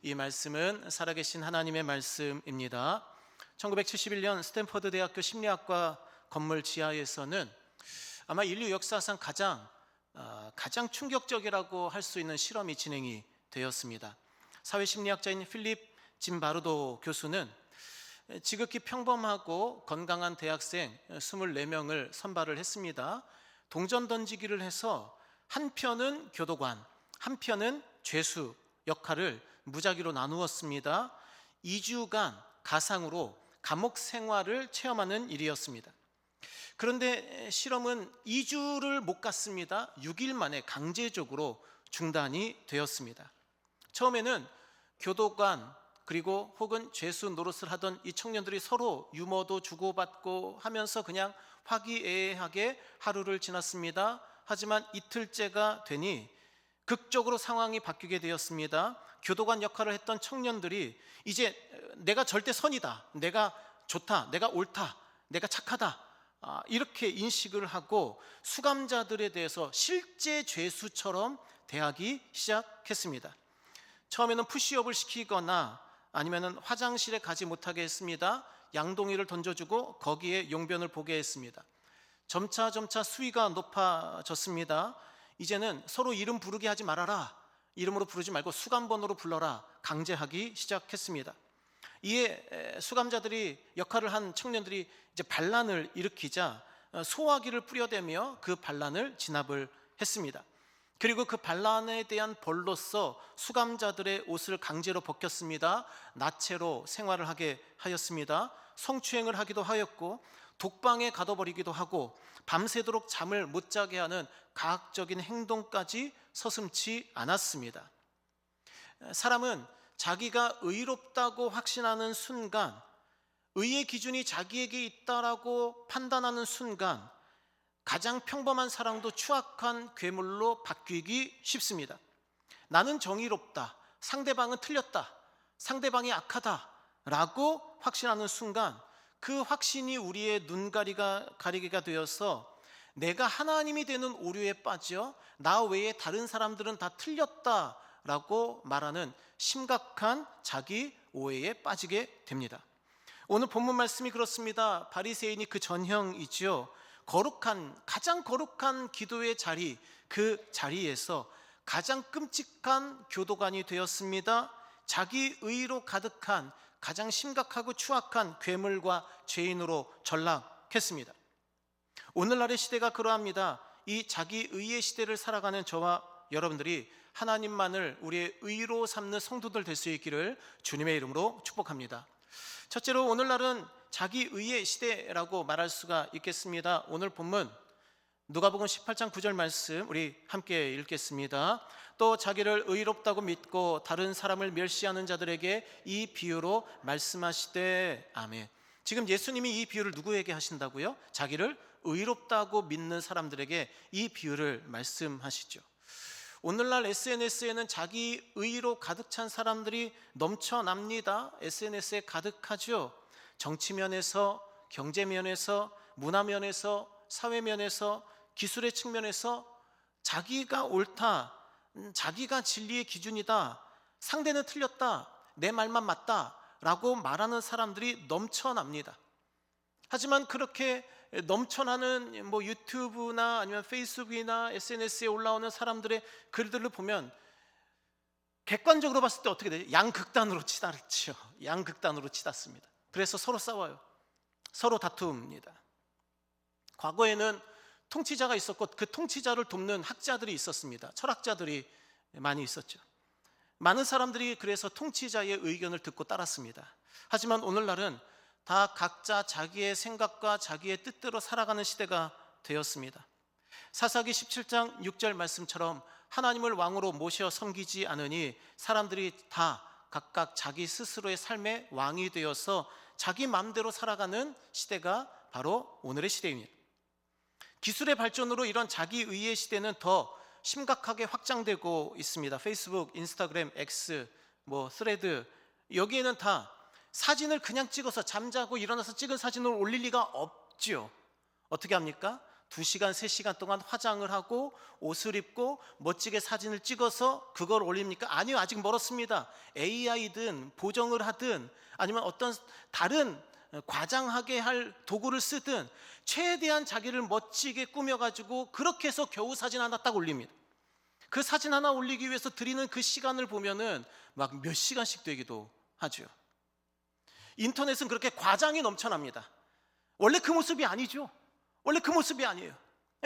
이 말씀은 살아계신 하나님의 말씀입니다. 1971년 스탠퍼드 대학교 심리학과 건물 지하에서는 아마 인류 역사상 가장 충격적이라고 할 수 있는 실험이 진행이 되었습니다. 사회심리학자인 필립 짐바르도 교수는 지극히 평범하고 건강한 대학생 24명을 선발을 했습니다. 동전 던지기를 해서 한 편은 교도관, 한 편은 죄수 역할을 무작위로 나누었습니다. 2주간 가상으로 감옥 생활을 체험하는 일이었습니다. 그런데 실험은 2주를 못 갔습니다. 6일 만에 강제적으로 중단이 되었습니다. 처음에는 교도관 그리고 혹은 죄수 노릇을 하던 이 청년들이 서로 유머도 주고받고 하면서 그냥 화기애애하게 하루를 지났습니다. 하지만 이틀째가 되니 극적으로 상황이 바뀌게 되었습니다. 교도관 역할을 했던 청년들이 이제 내가 절대 선이다, 내가 좋다, 내가 옳다, 내가 착하다, 이렇게 인식을 하고 수감자들에 대해서 실제 죄수처럼 대하기 시작했습니다. 처음에는 푸시업을 시키거나 아니면 화장실에 가지 못하게 했습니다. 양동이를 던져주고 거기에 용변을 보게 했습니다. 점차 수위가 높아졌습니다. 이제는 서로 이름 부르게 하지 말아라, 이름으로 부르지 말고 수감번호로 불러라, 강제하기 시작했습니다. 이에 수감자들이 역할을 한 청년들이 이제 반란을 일으키자 소화기를 뿌려대며 그 반란을 진압을 했습니다. 그리고 그 반란에 대한 벌로서 수감자들의 옷을 강제로 벗겼습니다. 나체로 생활을 하게 하였습니다. 성추행을 하기도 하였고 독방에 가둬버리기도 하고 밤새도록 잠을 못 자게 하는 가학적인 행동까지 서슴지 않았습니다. 사람은 자기가 의롭다고 확신하는 순간, 의의 기준이 자기에게 있다라고 판단하는 순간 가장 평범한 사랑도 추악한 괴물로 바뀌기 쉽습니다. 나는 정의롭다, 상대방은 틀렸다, 상대방이 악하다 라고 확신하는 순간 그 확신이 우리의 가리개가 되어서 내가 하나님이 되는 오류에 빠져 나 외에 다른 사람들은 다 틀렸다라고 말하는 심각한 자기 오해에 빠지게 됩니다. 오늘 본문 말씀이 그렇습니다. 바리새인이 그 전형이지요. 가장 거룩한 기도의 자리, 그 자리에서 가장 끔찍한 교도관이 되었습니다. 자기 의로 가득한 가장 심각하고 추악한 괴물과 죄인으로 전락했습니다. 오늘날의 시대가 그러합니다. 이 자기 의의 시대를 살아가는 저와 여러분들이 하나님만을 우리의 의로 삼는 성도들 될 수 있기를 주님의 이름으로 축복합니다. 첫째로 오늘날은 자기 의의 시대라고 말할 수가 있겠습니다. 오늘 본문 누가복음 18장 9절 말씀 우리 함께 읽겠습니다. 또 자기를 의롭다고 믿고 다른 사람을 멸시하는 자들에게 이 비유로 말씀하시되. 아멘. 지금 예수님이 이 비유를 누구에게 하신다고요? 자기를 의롭다고 믿는 사람들에게 이 비유를 말씀하시죠. 오늘날 SNS에는 자기 의로 가득 찬 사람들이 넘쳐납니다. SNS에 가득하죠. 정치면에서, 경제면에서, 문화면에서, 사회면에서, 기술의 측면에서 자기가 옳다, 자기가 진리의 기준이다, 상대는 틀렸다, 내 말만 맞다 라고 말하는 사람들이 넘쳐납니다. 하지만 그렇게 넘쳐나는 유튜브나 아니면 페이스북이나 SNS에 올라오는 사람들의 글들을 보면 객관적으로 봤을 때 어떻게 돼요? 양극단으로 치닫죠. 양극단으로 치닫습니다. 그래서 서로 싸워요. 서로 다툽니다. 과거에는 통치자가 있었고 그 통치자를 돕는 학자들이 있었습니다. 철학자들이 많이 있었죠. 많은 사람들이 그래서 통치자의 의견을 듣고 따랐습니다. 하지만 오늘날은 다 각자 자기의 생각과 자기의 뜻대로 살아가는 시대가 되었습니다. 사사기 17장 6절 말씀처럼 하나님을 왕으로 모셔 섬기지 않으니 사람들이 다 각각 자기 스스로의 삶의 왕이 되어서 자기 마음대로 살아가는 시대가 바로 오늘의 시대입니다. 기술의 발전으로 이런 자기의의 시대는 더 심각하게 확장되고 있습니다. 페이스북, 인스타그램, X, 스레드, 여기에는 다 사진을 그냥 찍어서 잠자고 일어나서 찍은 사진을 올릴 리가 없죠. 어떻게 합니까? 2시간, 3시간 동안 화장을 하고 옷을 입고 멋지게 사진을 찍어서 그걸 올립니까? 아니요, 아직 멀었습니다. AI든 보정을 하든 아니면 어떤 다른 과장하게 할 도구를 쓰든 최대한 자기를 멋지게 꾸며가지고 그렇게 해서 겨우 사진 하나 딱 올립니다. 그 사진 하나 올리기 위해서 들이는 그 시간을 보면은 막 몇 시간씩 되기도 하죠. 인터넷은 그렇게 과장이 넘쳐납니다. 원래 그 모습이 아니죠. 원래 그 모습이 아니에요.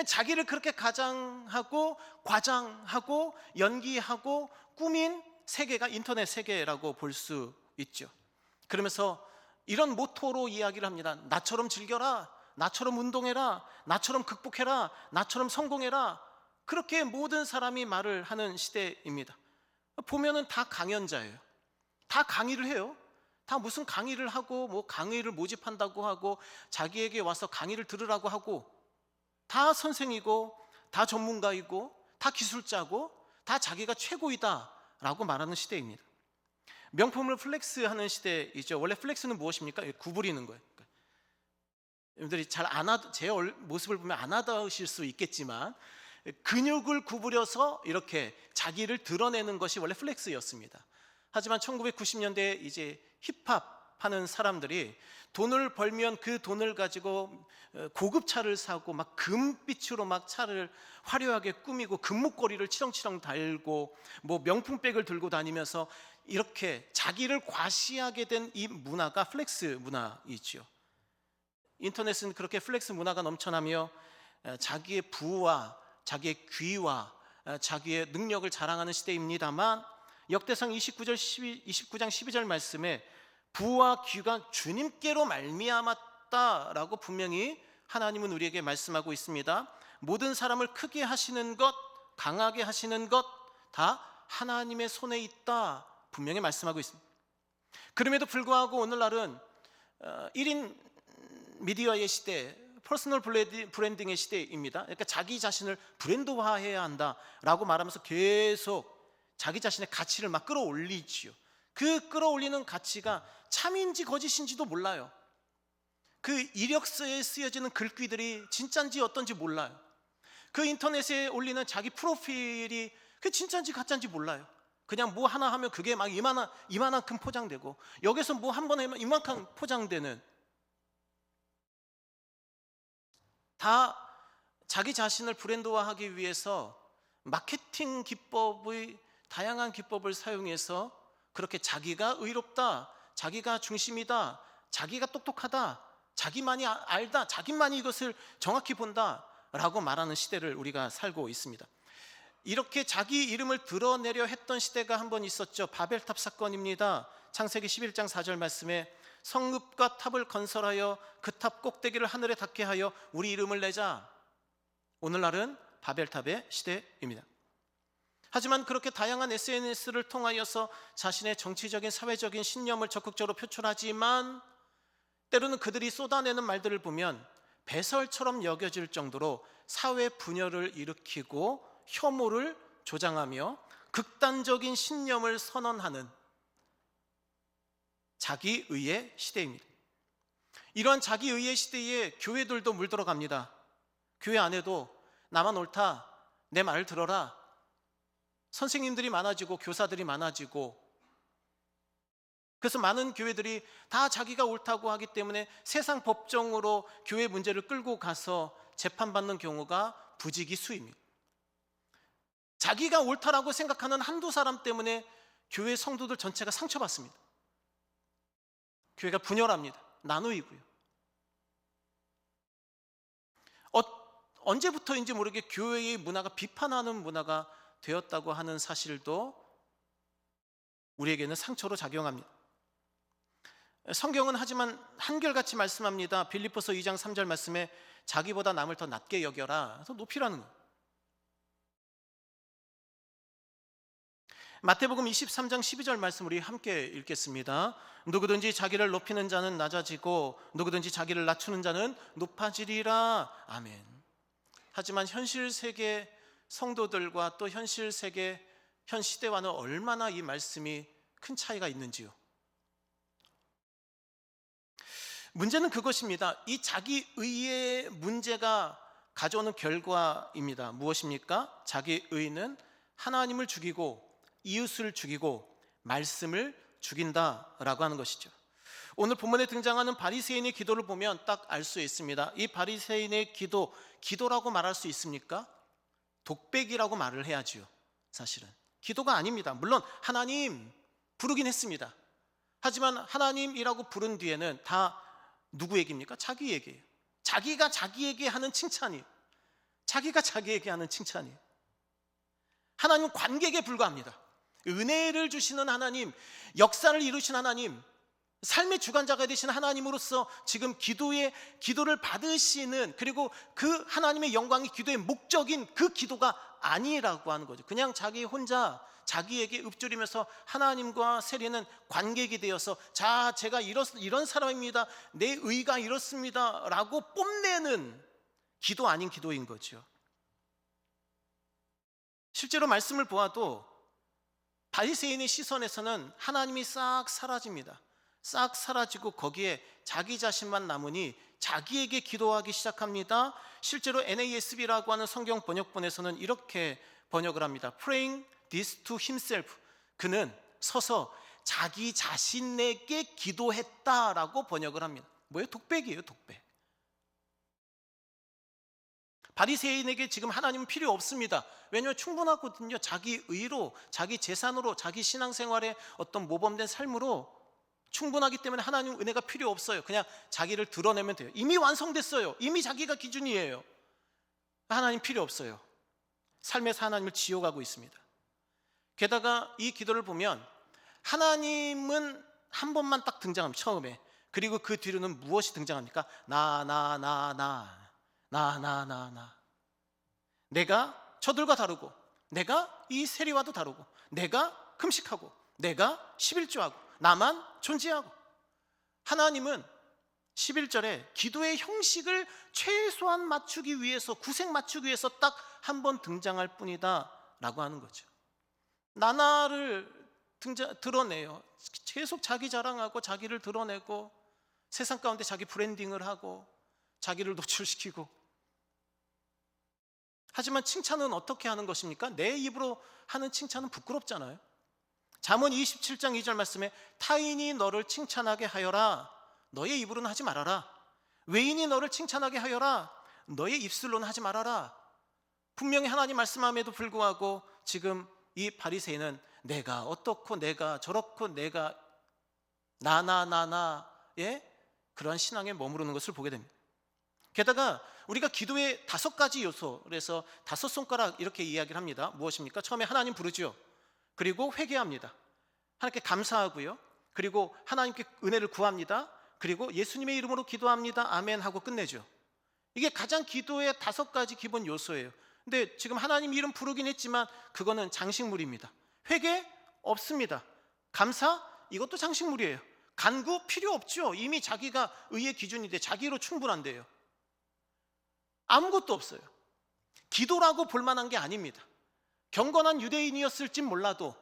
자기를 그렇게 가장하고 과장하고 연기하고 꾸민 세계가 인터넷 세계라고 볼 수 있죠. 그러면서 이런 모토로 이야기를 합니다. 나처럼 즐겨라, 나처럼 운동해라, 나처럼 극복해라, 나처럼 성공해라. 그렇게 모든 사람이 말을 하는 시대입니다. 보면은 다 강연자예요. 다 강의를 해요. 다 무슨 강의를 하고 뭐 강의를 모집한다고 하고 자기에게 와서 강의를 들으라고 하고 다 선생이고 다 전문가이고 다 기술자고 다 자기가 최고이다라고 말하는 시대입니다. 명품을 플렉스하는 시대이죠. 원래 플렉스는 무엇입니까? 구부리는 거예요. 여러분들이 잘 안 하다, 제 모습을 보면 안 하다실 수 있겠지만 근육을 구부려서 이렇게 자기를 드러내는 것이 원래 플렉스였습니다. 하지만 1990년대에 이제 힙합 하는 사람들이 돈을 벌면 그 돈을 가지고 고급 차를 사고 막 금빛으로 막 차를 화려하게 꾸미고 금목걸이를 치렁치렁 달고 뭐 명품백을 들고 다니면서 이렇게 자기를 과시하게 된 이 문화가 플렉스 문화이죠. 인터넷은 그렇게 플렉스 문화가 넘쳐나며 자기의 부와 자기의 귀와 자기의 능력을 자랑하는 시대입니다만 역대상 29장 12절 말씀에 부와 귀가 주님께로 말미암았다라고 분명히 하나님은 우리에게 말씀하고 있습니다. 모든 사람을 크게 하시는 것, 강하게 하시는 것 다 하나님의 손에 있다 분명히 말씀하고 있습니다. 그럼에도 불구하고 오늘날은 1인 미디어의 시대, 퍼스널 브랜딩의 시대입니다. 그러니까 자기 자신을 브랜드화해야 한다라고 말하면서 계속 자기 자신의 가치를 막 끌어올리지요. 그 끌어올리는 가치가 참인지 거짓인지도 몰라요. 그 이력서에 쓰여지는 글귀들이 진짜인지 어떤지 몰라요. 그 인터넷에 올리는 자기 프로필이 그게 진짜인지 가짜인지 몰라요. 그냥 뭐 하나 하면 그게 막 이만큼 포장되고 여기서 뭐 한 번에 이만큼 포장되는 다 자기 자신을 브랜드화하기 위해서 마케팅 기법의 다양한 기법을 사용해서 그렇게 자기가 의롭다, 자기가 중심이다, 자기가 똑똑하다, 자기만이 알다, 자기만이 이것을 정확히 본다라고 말하는 시대를 우리가 살고 있습니다. 이렇게 자기 이름을 드러내려 했던 시대가 한 번 있었죠. 바벨탑 사건입니다. 창세기 11장 4절 말씀에 성읍과 탑을 건설하여 그 탑 꼭대기를 하늘에 닿게 하여 우리 이름을 내자. 오늘날은 바벨탑의 시대입니다. 하지만 그렇게 다양한 SNS를 통하여서 자신의 정치적인 사회적인 신념을 적극적으로 표출하지만 때로는 그들이 쏟아내는 말들을 보면 배설처럼 여겨질 정도로 사회 분열을 일으키고 혐오를 조장하며 극단적인 신념을 선언하는 자기의의 시대입니다. 이러한 자기의의 시대에 교회들도 물들어갑니다. 교회 안에도 나만 옳다, 내 말을 들어라, 선생님들이 많아지고 교사들이 많아지고 그래서 많은 교회들이 다 자기가 옳다고 하기 때문에 세상 법정으로 교회 문제를 끌고 가서 재판받는 경우가 부지기수입니다. 자기가 옳다라고 생각하는 한두 사람 때문에 교회 성도들 전체가 상처받습니다. 교회가 분열합니다. 나누이고요. 언제부터인지 모르게 교회의 문화가 비판하는 문화가 되었다고 하는 사실도 우리에게는 상처로 작용합니다. 성경은 하지만 한결같이 말씀합니다. 빌립보서 2장 3절 말씀에 자기보다 남을 더 낮게 여겨라. 그래서 높이라는 거예요. 마태복음 23장 12절 말씀 우리 함께 읽겠습니다. 누구든지 자기를 높이는 자는 낮아지고 누구든지 자기를 낮추는 자는 높아지리라. 아멘. 하지만 현실 세계 성도들과 또 현실 세계 현 시대와는 얼마나 이 말씀이 큰 차이가 있는지요. 문제는 그것입니다. 이 자기의의 문제가 가져오는 결과입니다. 무엇입니까? 자기 의는 하나님을 죽이고 이웃을 죽이고 말씀을 죽인다라고 하는 것이죠. 오늘 본문에 등장하는 바리새인의 기도를 보면 딱 알 수 있습니다. 이 바리새인의 기도라고 말할 수 있습니까? 독백이라고 말을 해야지요. 사실은 기도가 아닙니다. 물론 하나님 부르긴 했습니다. 하지만 하나님이라고 부른 뒤에는 다 누구 얘기입니까? 자기 얘기예요. 자기가 자기에게 하는 칭찬이에요. 자기가 자기에게 하는 칭찬이에요. 하나님은 관객에 불과합니다. 은혜를 주시는 하나님, 역사를 이루신 하나님, 삶의 주관자가 되신 하나님으로서 지금 기도를 받으시는, 그리고 그 하나님의 영광이 기도의 목적인 그 기도가 아니라고 하는 거죠. 그냥 자기 혼자 자기에게 읊조리면서 하나님과 세리는 관객이 되어서, 자, 제가 이런 사람입니다, 내 의가 이렇습니다 라고 뽐내는 기도 아닌 기도인 거죠. 실제로 말씀을 보아도 바리새인의 시선에서는 하나님이 싹 사라집니다. 싹 사라지고 거기에 자기 자신만 남으니 자기에게 기도하기 시작합니다. 실제로 NASB라고 하는 성경 번역본에서는 이렇게 번역을 합니다. Praying this to himself. 그는 서서 자기 자신에게 기도했다라고 번역을 합니다. 뭐예요? 독백이에요, 독백. 바리새인에게 지금 하나님은 필요 없습니다. 왜냐하면 충분하거든요. 자기 의로, 자기 재산으로, 자기 신앙생활의 어떤 모범된 삶으로 충분하기 때문에 하나님 은혜가 필요 없어요. 그냥 자기를 드러내면 돼요. 이미 완성됐어요. 이미 자기가 기준이에요. 하나님 필요 없어요. 삶에서 하나님을 지어가고 있습니다. 게다가 이 기도를 보면 하나님은 한 번만 딱 등장합니다. 처음에. 그리고 그 뒤로는 무엇이 등장합니까? 나. 내가 저들과 다르고, 내가 이 세리와도 다르고, 내가 금식하고, 내가 11조하고, 나만 존재하고. 하나님은 11절에 기도의 형식을 최소한 맞추기 위해서, 구색 맞추기 위해서 딱 한 번 등장할 뿐이다 라고 하는 거죠. 나나를 드러내요. 계속 자기 자랑하고 자기를 드러내고 세상 가운데 자기 브랜딩을 하고 자기를 노출시키고. 하지만 칭찬은 어떻게 하는 것입니까? 내 입으로 하는 칭찬은 부끄럽잖아요. 잠언 27장 2절 말씀에 타인이 너를 칭찬하게 하여라, 너의 입으로는 하지 말아라. 외인이 너를 칭찬하게 하여라, 너의 입술로는 하지 말아라. 분명히 하나님 말씀함에도 불구하고 지금 이 바리새인은 내가 어떻고 내가 저렇고 내가 나나의 그러한 신앙에 머무르는 것을 보게 됩니다. 게다가 우리가 기도의 5가지 요소, 그래서 5손가락 이렇게 이야기를 합니다. 무엇입니까? 처음에 하나님 부르죠. 그리고 회개합니다. 하나님께 감사하고요. 그리고 하나님께 은혜를 구합니다. 그리고 예수님의 이름으로 기도합니다. 아멘 하고 끝내죠. 이게 가장 기도의 5가지 기본 요소예요. 근데 지금 하나님 이름 부르긴 했지만 그거는 장식물입니다. 회개 없습니다. 감사, 이것도 장식물이에요. 간구 필요 없죠. 이미 자기가 의의 기준인데 자기로 충분한데요. 아무것도 없어요. 기도라고 볼 만한 게 아닙니다. 경건한 유대인이었을진 몰라도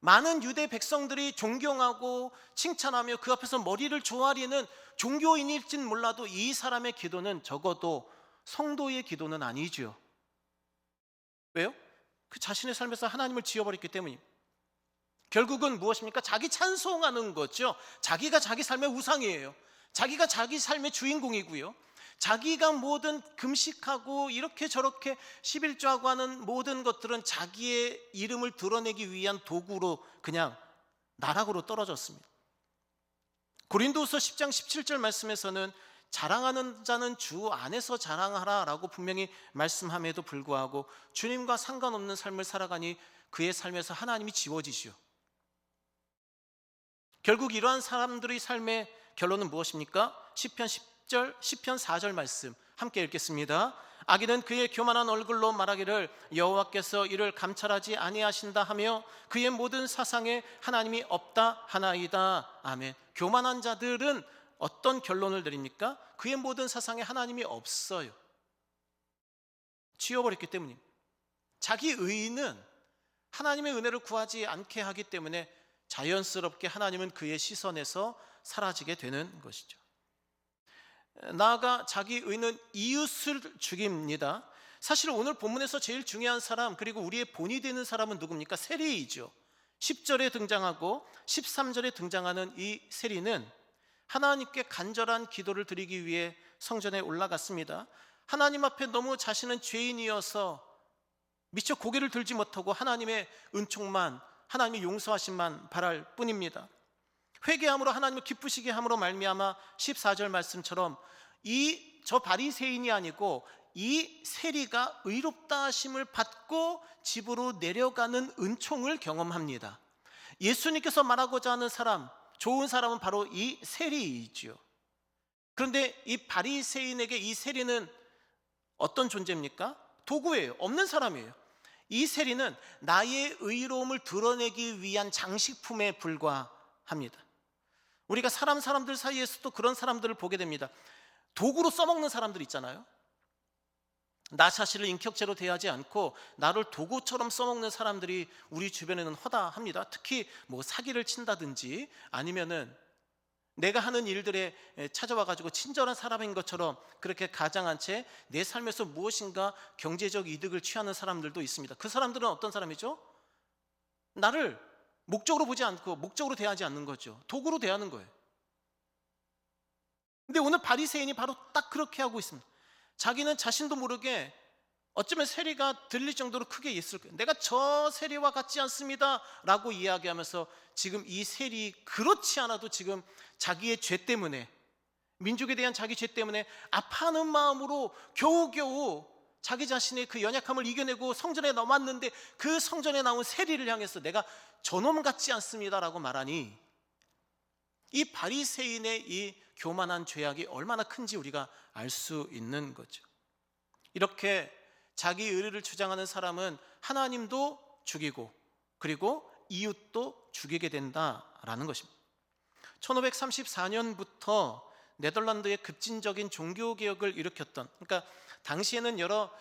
많은 유대 백성들이 존경하고 칭찬하며 그 앞에서 머리를 조아리는 종교인일진 몰라도 이 사람의 기도는 적어도 성도의 기도는 아니죠. 왜요? 그 자신의 삶에서 하나님을 지어버렸기 때문입니다. 결국은 무엇입니까? 자기 찬송하는 거죠. 자기가 자기 삶의 우상이에요. 자기가 자기 삶의 주인공이고요. 자기가 모든 금식하고 이렇게 저렇게 11조하고 하는 모든 것들은 자기의 이름을 드러내기 위한 도구로 그냥 나락으로 떨어졌습니다. 고린도후서 10장 17절 말씀에서는 자랑하는 자는 주 안에서 자랑하라 라고 분명히 말씀함에도 불구하고 주님과 상관없는 삶을 살아가니 그의 삶에서 하나님이 지워지시오. 결국 이러한 사람들의 삶의 결론은 무엇입니까? 시편 4절 말씀 함께 읽겠습니다. 악인은 그의 교만한 얼굴로 말하기를 여호와께서 이를 감찰하지 아니하신다 하며 그의 모든 사상에 하나님이 없다 하나이다. 아멘. 교만한 자들은 어떤 결론을 내립니까? 그의 모든 사상에 하나님이 없어요. 지워버렸기 때문입니다. 자기 의는 하나님의 은혜를 구하지 않게 하기 때문에 자연스럽게 하나님은 그의 시선에서 사라지게 되는 것이죠. 나아가 자기 의는 이웃을 죽입니다. 사실 오늘 본문에서 제일 중요한 사람, 그리고 우리의 본이 되는 사람은 누굽니까? 세리이죠. 10절에 등장하고 13절에 등장하는 이 세리는 하나님께 간절한 기도를 드리기 위해 성전에 올라갔습니다. 하나님 앞에 너무 자신은 죄인이어서 미처 고개를 들지 못하고 하나님의 은총만, 하나님의 용서하심만 바랄 뿐입니다. 회개함으로 하나님을 기쁘시게 함으로 말미암아 14절 말씀처럼 저 바리새인이 아니고 이 세리가 의롭다 하심을 받고 집으로 내려가는 은총을 경험합니다. 예수님께서 말하고자 하는 사람, 좋은 사람은 바로 이 세리이지요. 그런데 이 바리새인에게 이 세리는 어떤 존재입니까? 도구예요. 없는 사람이에요. 이 세리는 나의 의로움을 드러내기 위한 장식품에 불과합니다. 우리가 사람들 사이에서도 그런 사람들을 보게 됩니다. 도구로 써먹는 사람들 있잖아요. 나 자신을 인격체로 대하지 않고 나를 도구처럼 써먹는 사람들이 우리 주변에는 허다합니다. 특히 사기를 친다든지 아니면은 내가 하는 일들에 찾아와가지고 친절한 사람인 것처럼 그렇게 가장한 채 내 삶에서 무엇인가 경제적 이득을 취하는 사람들도 있습니다. 그 사람들은 어떤 사람이죠? 나를 목적으로 보지 않고 목적으로 대하지 않는 거죠. 도구로 대하는 거예요. 근데 오늘 바리새인이 바로 딱 그렇게 하고 있습니다. 자기는 자신도 모르게 어쩌면 세리가 들릴 정도로 크게 있을 거예요. 내가 저 세리와 같지 않습니다 라고 이야기하면서 지금 이 세리 그렇지 않아도 지금 자기의 죄 때문에, 민족에 대한 자기 죄 때문에 아파하는 마음으로 겨우겨우 자기 자신의 그 연약함을 이겨내고 성전에 넘었는데 그 성전에 나온 세리를 향해서 내가 저놈 같지 않습니다 라고 말하니 이 바리새인의 이 교만한 죄악이 얼마나 큰지 우리가 알 수 있는 거죠. 이렇게 자기 의를 주장하는 사람은 하나님도 죽이고 그리고 이웃도 죽이게 된다라는 것입니다. 1534년부터 네덜란드의 급진적인 종교개혁을 일으켰던, 그러니까 당시에는 여러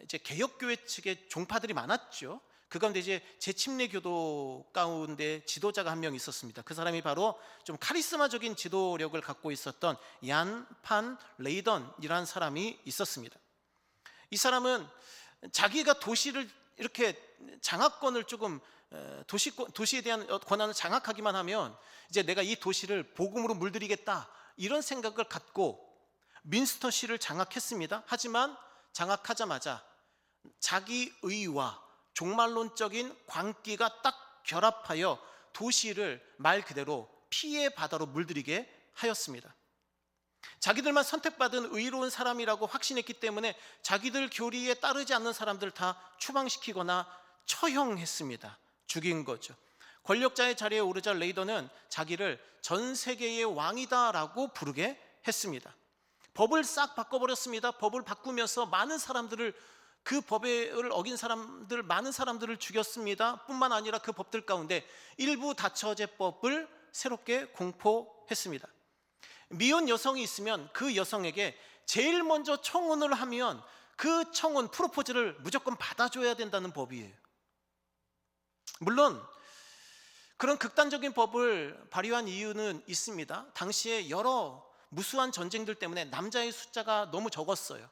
이제 개혁교회 측의 종파들이 많았죠. 그 가운데 이제 재침례교도 가운데 지도자가 한 명 있었습니다. 그 사람이 바로 좀 카리스마적인 지도력을 갖고 있었던 얀 판 레이던이라는 사람이 있었습니다. 이 사람은 자기가 도시를 이렇게 장악권을 조금 도시에 대한 권한을 장악하기만 하면 이제 내가 이 도시를 복음으로 물들이겠다 이런 생각을 갖고 민스터시를 장악했습니다. 하지만 장악하자마자 자기 의와 종말론적인 광기가 딱 결합하여 도시를 말 그대로 피의 바다로 물들이게 하였습니다. 자기들만 선택받은 의로운 사람이라고 확신했기 때문에 자기들 교리에 따르지 않는 사람들 다 추방시키거나 처형했습니다. 죽인 거죠. 권력자의 자리에 오르자 레이더는 자기를 전 세계의 왕이다라고 부르게 했습니다. 법을 싹 바꿔버렸습니다. 법을 바꾸면서 많은 사람들을, 그 법을 어긴 사람들, 많은 사람들을 죽였습니다. 뿐만 아니라 그 법들 가운데 일부 다처제법을 새롭게 공포했습니다. 미혼 여성이 있으면 그 여성에게 제일 먼저 청혼을 하면 그 청혼 프로포즈를 무조건 받아줘야 된다는 법이에요. 물론 그런 극단적인 법을 발의한 이유는 있습니다. 당시에 여러 무수한 전쟁들 때문에 남자의 숫자가 너무 적었어요.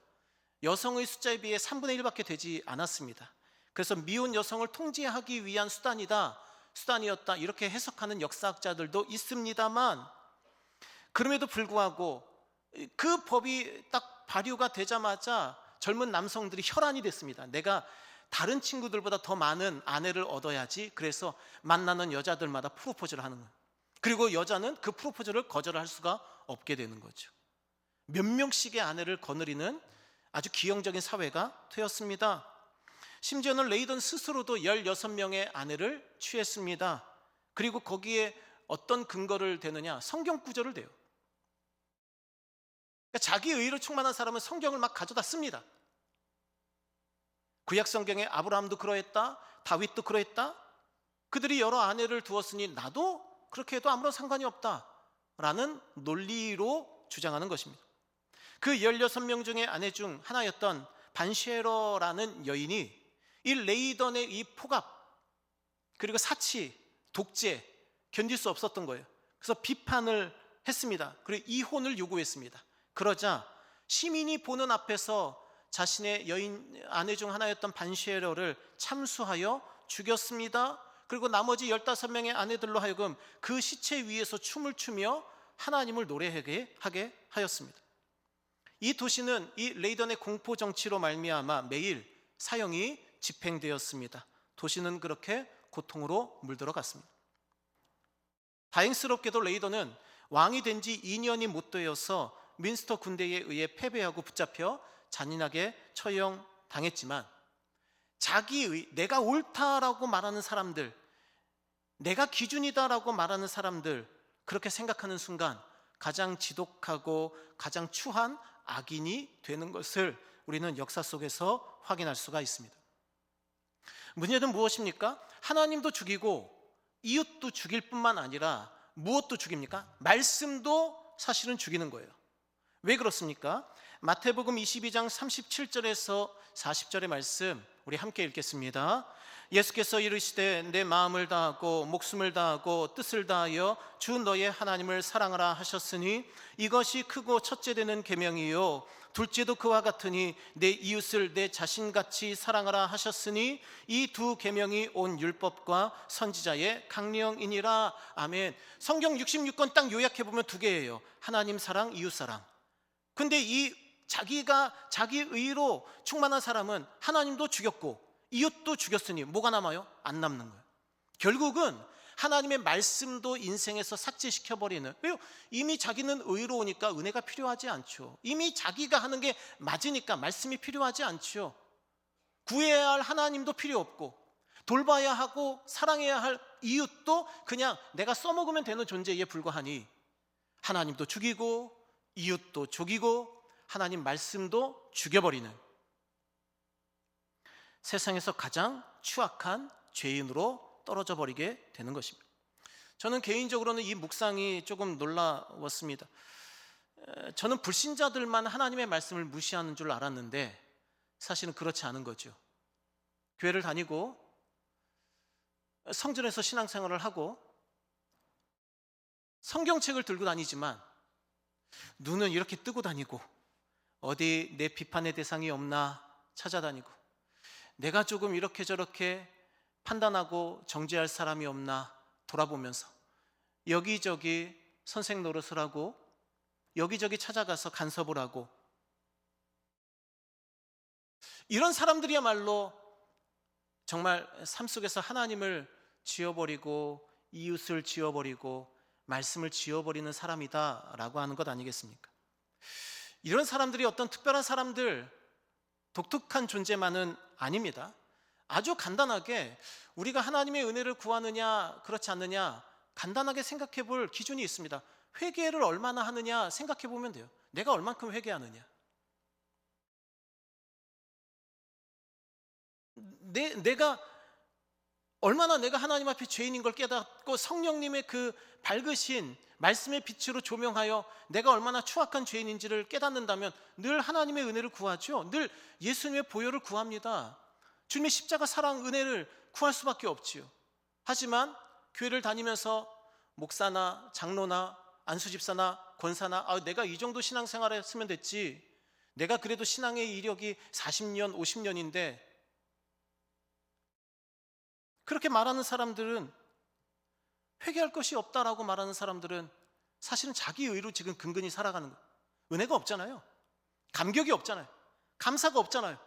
여성의 숫자에 비해 3분의 1밖에 되지 않았습니다. 그래서 미혼 여성을 통제하기 위한 수단이었다 이렇게 해석하는 역사학자들도 있습니다만, 그럼에도 불구하고 그 법이 딱 발효가 되자마자 젊은 남성들이 혈안이 됐습니다. 내가 다른 친구들보다 더 많은 아내를 얻어야지. 그래서 만나는 여자들마다 프로포즈를 하는 거예요. 그리고 여자는 그 프로포즈를 거절할 수가 없게 되는 거죠. 몇 명씩의 아내를 거느리는 아주 기형적인 사회가 되었습니다. 심지어는 레이던 스스로도 16명의 아내를 취했습니다. 그리고 거기에 어떤 근거를 대느냐? 성경 구절을 대요. 그러니까 자기 의로 충만한 사람은 성경을 막 가져다 씁니다. 구약 성경에 아브라함도 그러했다, 다윗도 그러했다. 그들이 여러 아내를 두었으니 나도 그렇게 해도 아무런 상관이 없다라는 논리로 주장하는 것입니다. 그 16명 중의 아내 중 하나였던 반쉐러라는 여인이 이 레이던의 이 폭압 그리고 사치, 독재 견딜 수 없었던 거예요. 그래서 비판을 했습니다. 그리고 이혼을 요구했습니다. 그러자 시민이 보는 앞에서 자신의 여인 아내 중 하나였던 반시에러를 참수하여 죽였습니다. 그리고 나머지 15명의 아내들로 하여금 그 시체 위에서 춤을 추며 하나님을 노래하게 하였습니다. 이 도시는 이 레이던의 공포 정치로 말미암아 매일 사형이 집행되었습니다. 도시는 그렇게 고통으로 물들어갔습니다. 다행스럽게도 레이던은 왕이 된 지 2년이 못 되어서 민스터 군대에 의해 패배하고 붙잡혀 잔인하게 처형당했지만 내가 옳다라고 말하는 사람들, 내가 기준이다라고 말하는 사람들, 그렇게 생각하는 순간 가장 지독하고 가장 추한 악인이 되는 것을 우리는 역사 속에서 확인할 수가 있습니다. 문제는 무엇입니까? 하나님도 죽이고 이웃도 죽일 뿐만 아니라 무엇도 죽입니까? 말씀도 사실은 죽이는 거예요. 왜 그렇습니까? 마태복음 22장 37절에서 40절의 말씀 우리 함께 읽겠습니다. 예수께서 이르시되 내 마음을 다하고 목숨을 다하고 뜻을 다하여 주 너의 하나님을 사랑하라 하셨으니 이것이 크고 첫째 되는 계명이요 둘째도 그와 같으니 내 이웃을 내 자신같이 사랑하라 하셨으니 이 두 계명이 온 율법과 선지자의 강령이니라. 아멘. 성경 66권 딱 요약해 보면 두 개예요. 하나님 사랑, 이웃 사랑. 근데 이 자기 의로 충만한 사람은 하나님도 죽였고 이웃도 죽였으니 뭐가 남아요? 안 남는 거예요. 결국은 하나님의 말씀도 인생에서 삭제시켜버리는. 왜요? 이미 자기는 의로우니까 은혜가 필요하지 않죠. 이미 자기가 하는 게 맞으니까 말씀이 필요하지 않죠. 구해야 할 하나님도 필요 없고 돌봐야 하고 사랑해야 할 이웃도 그냥 내가 써먹으면 되는 존재에 불과하니 하나님도 죽이고 이웃도 죽이고 하나님 말씀도 죽여버리는 세상에서 가장 추악한 죄인으로 떨어져 버리게 되는 것입니다. 저는 개인적으로는 이 묵상이 조금 놀라웠습니다. 저는 불신자들만 하나님의 말씀을 무시하는 줄 알았는데 사실은 그렇지 않은 거죠. 교회를 다니고 성전에서 신앙생활을 하고 성경책을 들고 다니지만 눈은 이렇게 뜨고 다니고 어디 내 비판의 대상이 없나 찾아다니고 내가 조금 이렇게 저렇게 판단하고 정죄할 사람이 없나 돌아보면서 여기저기 선생 노릇을 하고 여기저기 찾아가서 간섭을 하고 이런 사람들이야말로 정말 삶 속에서 하나님을 지워버리고 이웃을 지워버리고 말씀을 지워버리는 사람이다라고 하는 것 아니겠습니까? 이런 사람들이 어떤 특별한 사람들, 독특한 존재만은 아닙니다. 아주 간단하게 우리가 하나님의 은혜를 구하느냐 그렇지 않느냐 간단하게 생각해 볼 기준이 있습니다. 회개를 얼마나 하느냐 생각해 보면 돼요. 내가 얼만큼 회개하느냐. 내가 얼마나 내가 하나님 앞에 죄인인 걸 깨닫고 성령님의 그 밝으신 말씀의 빛으로 조명하여 내가 얼마나 추악한 죄인인지를 깨닫는다면 늘 하나님의 은혜를 구하죠. 늘 예수님의 보혈을 구합니다. 주님의 십자가 사랑 은혜를 구할 수밖에 없지요. 하지만 교회를 다니면서 목사나 장로나 안수집사나 권사나 내가 이 정도 신앙생활을 했으면 됐지, 내가 그래도 신앙의 이력이 40년 50년인데 그렇게 말하는 사람들은, 회개할 것이 없다라고 말하는 사람들은 사실은 자기 의로 지금 근근히 살아가는 거예요. 은혜가 없잖아요. 감격이 없잖아요. 감사가 없잖아요.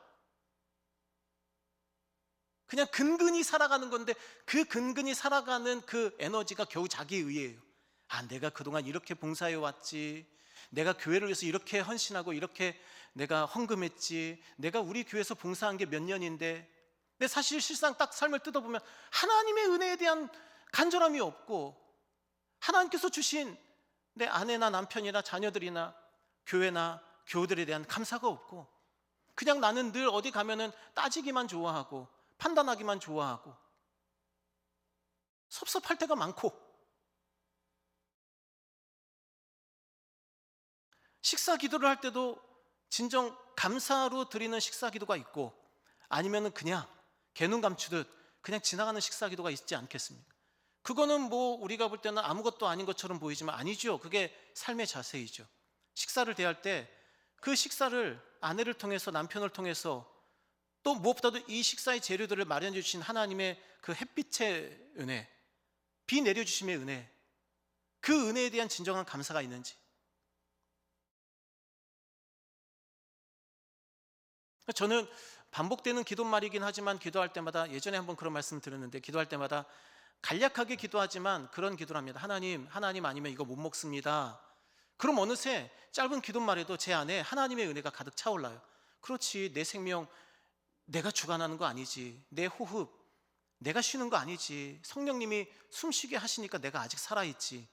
그냥 근근히 살아가는 건데 그 근근히 살아가는 그 에너지가 겨우 자기 의예요. 내가 그동안 이렇게 봉사해 왔지, 내가 교회를 위해서 이렇게 헌신하고 이렇게 내가 헌금했지, 내가 우리 교회에서 봉사한 게 몇 년인데, 근데 사실 실상 딱 삶을 뜯어보면 하나님의 은혜에 대한 간절함이 없고 하나님께서 주신 내 아내나 남편이나 자녀들이나 교회나 교우들에 대한 감사가 없고 그냥 나는 늘 어디 가면은 따지기만 좋아하고 판단하기만 좋아하고 섭섭할 때가 많고, 식사 기도를 할 때도 진정 감사로 드리는 식사 기도가 있고 아니면은 그냥 개눈 감추듯 그냥 지나가는 식사 기도가 있지 않겠습니까? 그거는 뭐 우리가 볼 때는 아무것도 아닌 것처럼 보이지만 아니죠. 그게 삶의 자세이죠. 식사를 대할 때 그 식사를 아내를 통해서, 남편을 통해서, 또 무엇보다도 이 식사의 재료들을 마련해 주신 하나님의 그 햇빛의 은혜, 비 내려주심의 은혜, 그 은혜에 대한 진정한 감사가 있는지. 저는 반복되는 기도말이긴 하지만 기도할 때마다, 예전에 한번 그런 말씀 드렸는데, 기도할 때마다 간략하게 기도하지만 그런 기도를 합니다. 하나님 아니면 이거 못 먹습니다. 그럼 어느새 짧은 기도말에도 제 안에 하나님의 은혜가 가득 차올라요. 그렇지, 내 생명 내가 주관하는 거 아니지, 내 호흡 내가 쉬는 거 아니지, 성령님이 숨쉬게 하시니까 내가 아직 살아있지.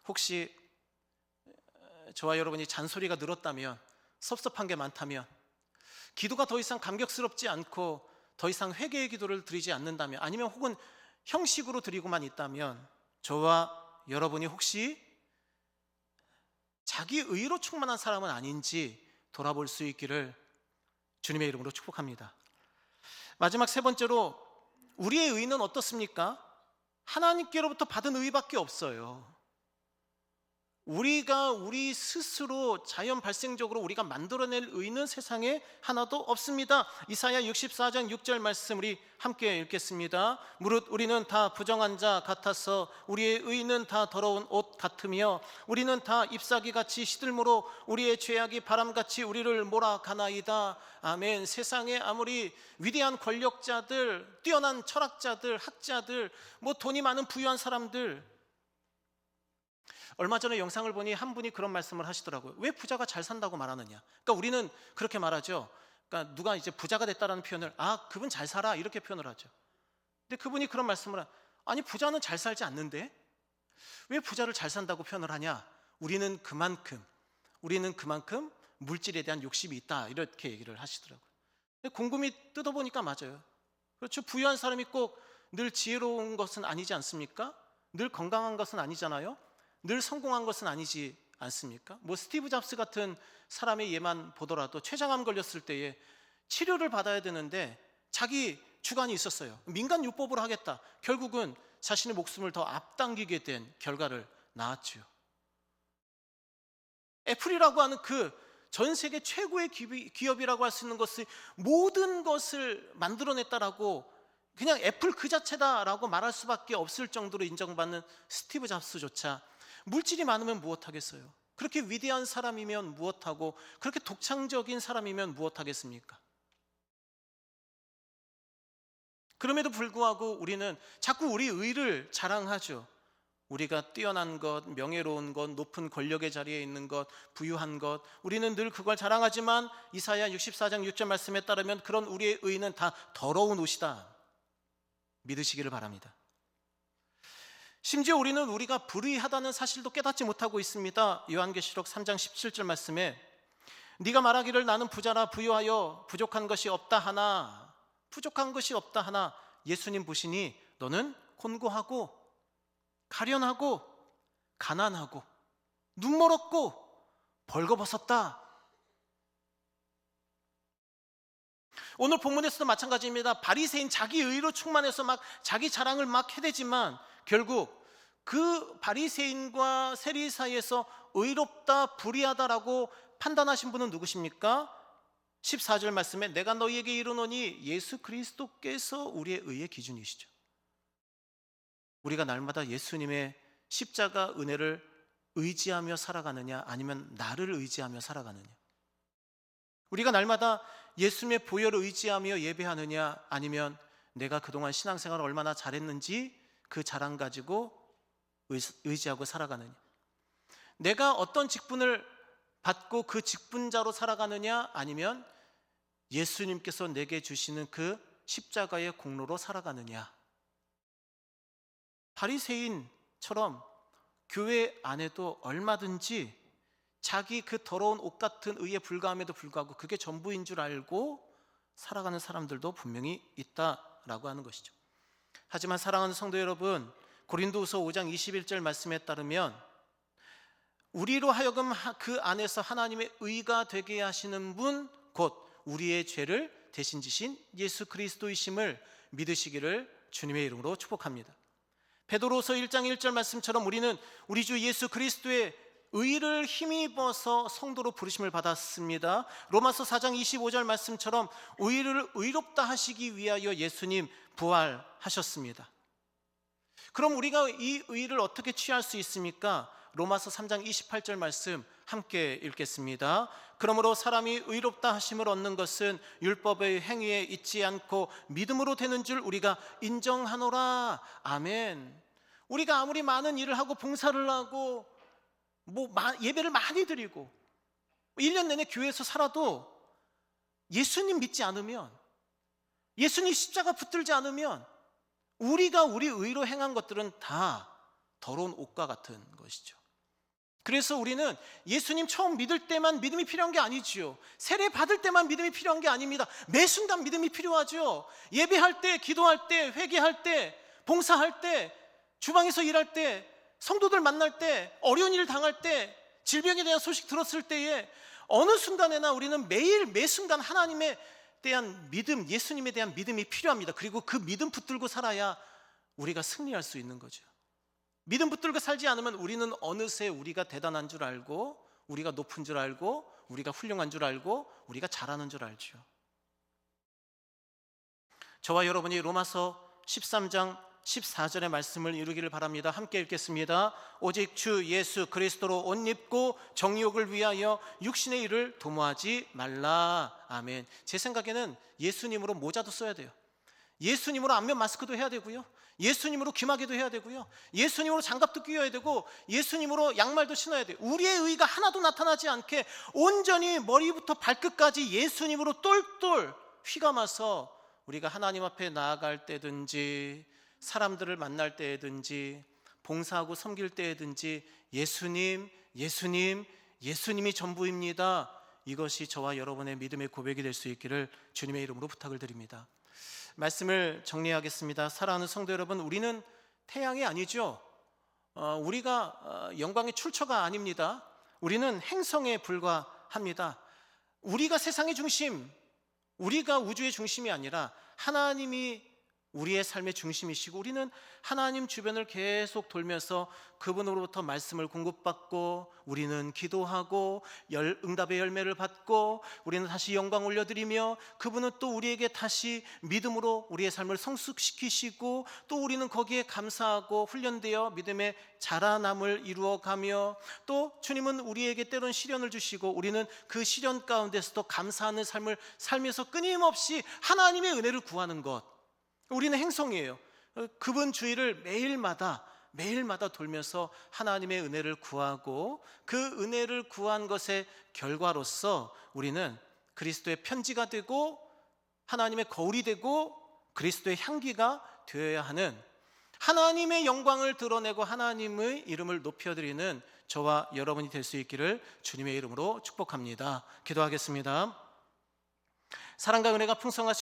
혹시 저와 여러분이 잔소리가 늘었다면, 섭섭한 게 많다면, 기도가 더 이상 감격스럽지 않고 더 이상 회개의 기도를 드리지 않는다면, 아니면 혹은 형식으로 드리고만 있다면, 저와 여러분이 혹시 자기 의로 충만한 사람은 아닌지 돌아볼 수 있기를 주님의 이름으로 축복합니다. 마지막 세 번째로, 우리의 의는 어떻습니까? 하나님께로부터 받은 의밖에 없어요. 우리가 우리 스스로 자연 발생적으로 우리가 만들어낼 의는 세상에 하나도 없습니다. 이사야 64장 6절 말씀 우리 함께 읽겠습니다. 무릇 우리는 다 부정한 자 같아서 우리의 의는 다 더러운 옷 같으며 우리는 다 잎사귀같이 시들므로 우리의 죄악이 바람같이 우리를 몰아가나이다. 아멘. 세상에 아무리 위대한 권력자들, 뛰어난 철학자들, 학자들, 돈이 많은 부유한 사람들, 얼마 전에 영상을 보니 한 분이 그런 말씀을 하시더라고요. 왜 부자가 잘 산다고 말하느냐. 그러니까 우리는 그렇게 말하죠. 그러니까 누가 이제 부자가 됐다라는 표현을, 그분 잘 살아, 이렇게 표현을 하죠. 근데 그분이 그런 말씀을 아니, 부자는 잘 살지 않는데 왜 부자를 잘 산다고 표현을 하냐. 우리는 그만큼 물질에 대한 욕심이 있다, 이렇게 얘기를 하시더라고요. 근데 곰곰이 뜯어보니까 맞아요. 그렇죠. 부유한 사람이 꼭 늘 지혜로운 것은 아니지 않습니까? 늘 건강한 것은 아니잖아요. 늘 성공한 것은 아니지 않습니까? 스티브 잡스 같은 사람의 예만 보더라도 췌장암 걸렸을 때에 치료를 받아야 되는데 자기 주관이 있었어요. 민간 요법으로 하겠다. 결국은 자신의 목숨을 더 앞당기게 된 결과를 낳았죠. 애플이라고 하는 그 전 세계 최고의 기업이라고 할 수 있는 것을, 모든 것을 만들어냈다라고, 그냥 애플 그 자체다라고 말할 수밖에 없을 정도로 인정받는 스티브 잡스조차 물질이 많으면 무엇하겠어요? 그렇게 위대한 사람이면 무엇하고, 그렇게 독창적인 사람이면 무엇하겠습니까? 그럼에도 불구하고 우리는 자꾸 우리 의를 자랑하죠. 우리가 뛰어난 것, 명예로운 것, 높은 권력의 자리에 있는 것, 부유한 것, 우리는 늘 그걸 자랑하지만 이사야 64장 6절 말씀에 따르면 그런 우리의 의는 다 더러운 옷이다, 믿으시기를 바랍니다. 심지어 우리는 우리가 불의하다는 사실도 깨닫지 못하고 있습니다. 요한계시록 3장 17절 말씀에 네가 말하기를 나는 부자라 부유하여 부족한 것이 없다 하나 예수님 보시니 너는 곤고하고 가련하고 가난하고 눈멀었고 벌거벗었다. 오늘 본문에서도 마찬가지입니다. 바리새인 자기 의로 충만해서 막 자기 자랑을 막 해대지만 결국 그 바리새인과 세리 사이에서 의롭다 불의하다라고 판단하신 분은 누구십니까? 14절 말씀에 내가 너희에게 이르노니 예수 그리스도께서 우리의 의의 기준이시죠. 우리가 날마다 예수님의 십자가 은혜를 의지하며 살아가느냐, 아니면 나를 의지하며 살아가느냐. 우리가 날마다 예수님의 보혈을 의지하며 예배하느냐, 아니면 내가 그동안 신앙생활을 얼마나 잘했는지 그 자랑 가지고 의지하고 살아가느냐. 내가 어떤 직분을 받고 그 직분자로 살아가느냐, 아니면 예수님께서 내게 주시는 그 십자가의 공로로 살아가느냐. 바리새인처럼 교회 안에도 얼마든지 자기 그 더러운 옷 같은 의에 불과함에도 불구하고 그게 전부인 줄 알고 살아가는 사람들도 분명히 있다라고 하는 것이죠. 하지만 사랑하는 성도 여러분, 고린도후서 5장 21절 말씀에 따르면 우리로 하여금 그 안에서 하나님의 의가 되게 하시는 분, 곧 우리의 죄를 대신 지신 예수 그리스도이심을 믿으시기를 주님의 이름으로 축복합니다. 베드로서 1장 1절 말씀처럼 우리는 우리 주 예수 그리스도의 의를 힘입어서 성도로 부르심을 받았습니다. 로마서 4장 25절 말씀처럼 의를 의롭다 하시기 위하여 예수님 부활하셨습니다. 그럼 우리가 이 의를 어떻게 취할 수 있습니까? 로마서 3장 28절 말씀 함께 읽겠습니다. 그러므로 사람이 의롭다 하심을 얻는 것은 율법의 행위에 있지 않고 믿음으로 되는 줄 우리가 인정하노라. 아멘. 우리가 아무리 많은 일을 하고 봉사를 하고 예배를 많이 드리고 1년 내내 교회에서 살아도 예수님 믿지 않으면, 예수님 십자가 붙들지 않으면 우리가 우리 의로 행한 것들은 다 더러운 옷과 같은 것이죠. 그래서 우리는 예수님 처음 믿을 때만 믿음이 필요한 게 아니지요. 세례 받을 때만 믿음이 필요한 게 아닙니다. 매 순간 믿음이 필요하죠. 예배할 때, 기도할 때, 회개할 때, 봉사할 때, 주방에서 일할 때, 성도들 만날 때, 어려운 일을 당할 때, 질병에 대한 소식 들었을 때에 어느 순간에나 우리는 매일 매 순간 하나님에 대한 믿음, 예수님에 대한 믿음이 필요합니다. 그리고 그 믿음 붙들고 살아야 우리가 승리할 수 있는 거죠. 믿음 붙들고 살지 않으면 우리는 어느새 우리가 대단한 줄 알고, 우리가 높은 줄 알고, 우리가 훌륭한 줄 알고, 우리가 잘하는 줄 알죠. 저와 여러분이 로마서 13장 14절의 말씀을 이루기를 바랍니다. 함께 읽겠습니다. 오직 주 예수 그리스도로 옷 입고 정욕을 위하여 육신의 일을 도모하지 말라. 아멘. 제 생각에는 예수님으로 모자도 써야 돼요. 예수님으로 안면 마스크도 해야 되고요, 예수님으로 귀마개도 해야 되고요, 예수님으로 장갑도 끼워야 되고, 예수님으로 양말도 신어야 돼요. 우리의 의가 하나도 나타나지 않게 온전히 머리부터 발끝까지 예수님으로 똘똘 휘감아서 우리가 하나님 앞에 나아갈 때든지, 사람들을 만날 때든지, 봉사하고 섬길 때든지 예수님, 예수님, 예수님이 전부입니다. 이것이 저와 여러분의 믿음의 고백이 될 수 있기를 주님의 이름으로 부탁을 드립니다. 말씀을 정리하겠습니다. 사랑하는 성도 여러분, 우리는 태양이 아니죠. 우리가 영광의 출처가 아닙니다. 우리는 행성에 불과합니다. 우리가 세상의 중심, 우리가 우주의 중심이 아니라 하나님이 우리의 삶의 중심이시고, 우리는 하나님 주변을 계속 돌면서 그분으로부터 말씀을 공급받고, 우리는 기도하고 응답의 열매를 받고, 우리는 다시 영광 올려드리며, 그분은 또 우리에게 다시 믿음으로 우리의 삶을 성숙시키시고, 또 우리는 거기에 감사하고 훈련되어 믿음의 자라남을 이루어가며, 또 주님은 우리에게 때론 시련을 주시고 우리는 그 시련 가운데서도 감사하는 삶을 살면서 끊임없이 하나님의 은혜를 구하는 것, 우리는 행성이에요. 그분 주위를 매일마다 돌면서 하나님의 은혜를 구하고, 그 은혜를 구한 것의 결과로서 우리는 그리스도의 편지가 되고 하나님의 거울이 되고 그리스도의 향기가 되어야 하는, 하나님의 영광을 드러내고 하나님의 이름을 높여드리는 저와 여러분이 될 수 있기를 주님의 이름으로 축복합니다. 기도하겠습니다. 사랑과 은혜가 풍성하신